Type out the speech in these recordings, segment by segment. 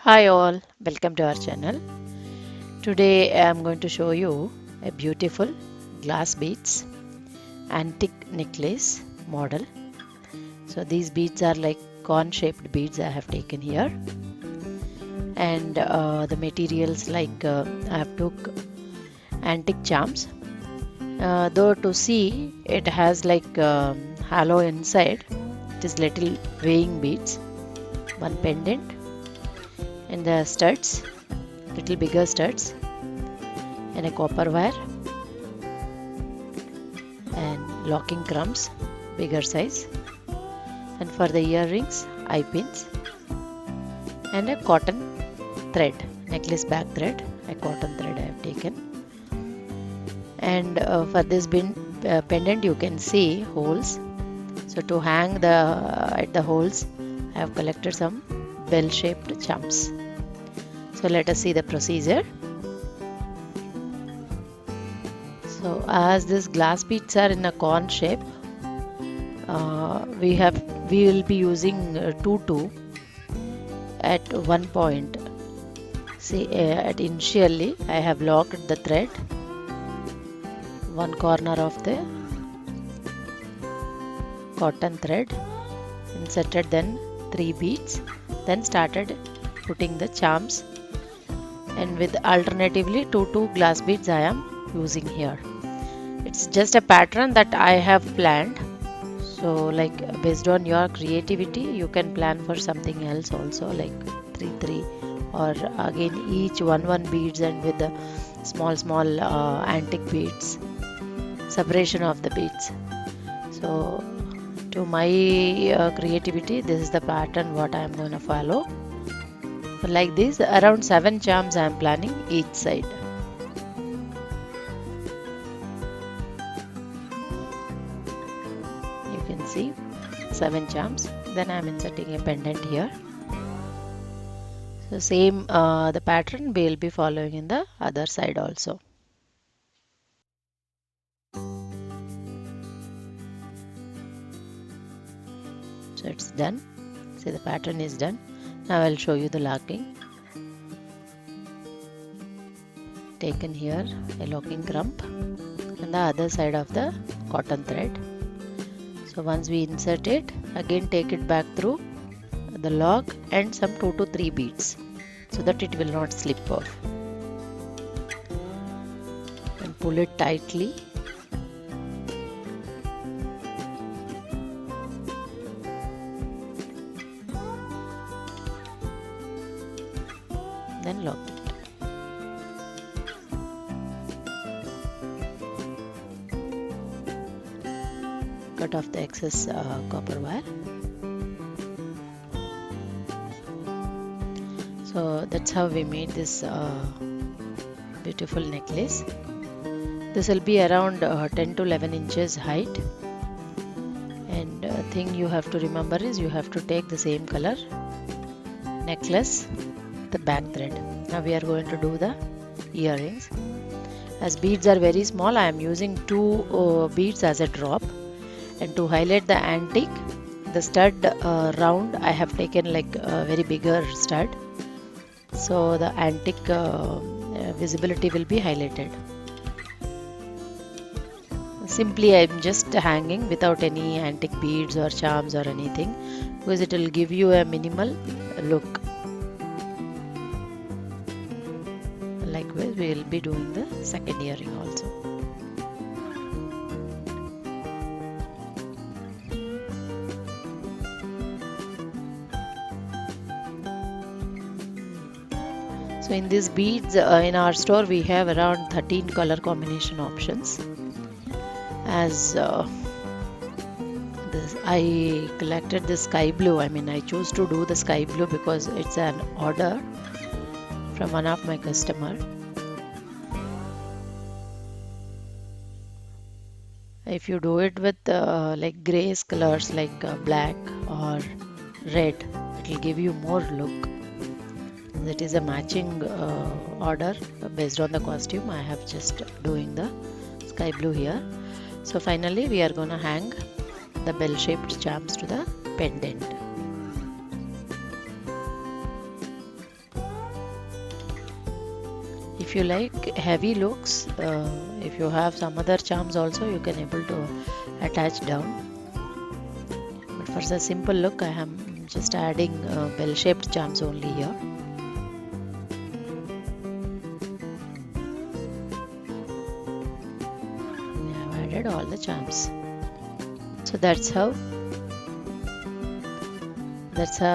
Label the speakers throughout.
Speaker 1: Hi all, welcome to our channel. Today I am going to show you a beautiful glass beads antique necklace model. So these beads are like cone shaped beads I have taken here, and the materials like I have took antique charms. Though to see it has like hollow inside, it is little weighing beads, one pendant, and the studs, little bigger studs, and a copper wire and locking crumbs, bigger size, and for the earrings, eye pins, and a cotton thread, necklace back thread, a cotton thread I have taken. And for this pendant, you can see holes. So to hang the at the holes, I have collected some bell-shaped charms. So let us see the procedure. So as these glass beads are in a cone shape, we will be using 2 at one point. See, at initially I have locked the thread one corner of the cotton thread, inserted then 3 beads, then started putting the charms, and with alternatively 2 glass beads I am using here. It's just a pattern that I have planned. So like based on your creativity, you can plan for something else also, like 3 or again each 1 beads, and with the small antique beads, separation of the beads. So to my creativity, this is the pattern what I am going to follow. Like this, around 7 charms I am planning each side. You can see 7 charms. Then I am inserting a pendant here. So same the pattern we will be following in the other side also. So it's done. See, the pattern is done. Now I'll show you the locking. Taken here a locking crumb on the other side of the cotton thread. So once we insert it, again take it back through the lock and some 2 to 3 beads so that it will not slip off. And pull it tightly. Then lock it. Cut off the excess copper wire. So that's how we made this beautiful necklace. This will be around 10 to 11 inches height. And thing you have to remember is you have to take the same color necklace, the back thread. Now we are going to do the earrings. As beads are very small, I am using 2 beads as a drop. And to highlight the antique, the stud round, I have taken like a very bigger stud. So the antique visibility will be highlighted. Simply I am just hanging without any antique beads or charms or anything, because it will give you a minimal look. Likewise, we will be doing the second earring also. So in these beads, in our store we have around 13 color combination options. As I collected the sky blue, I chose to do the sky blue because it's an order from one of my customer. If you do it with like grays colors like black or red, it will give you more look. That is a matching order based on the costume. I have just doing the sky blue here. So finally we are going to hang the bell shaped charms to the pendant. if you like heavy looks, if you have some other charms also, you can able to attach down. But for the simple look, I am just adding bell-shaped charms only here. I have added all the charms. So that's how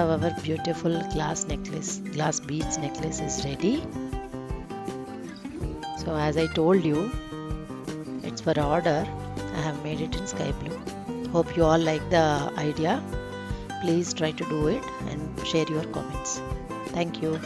Speaker 1: our beautiful glass beads necklace is ready. So as I told you, it's for order. I have made it in sky blue. Hope you all like the idea. Please try to do it and share your comments. Thank you.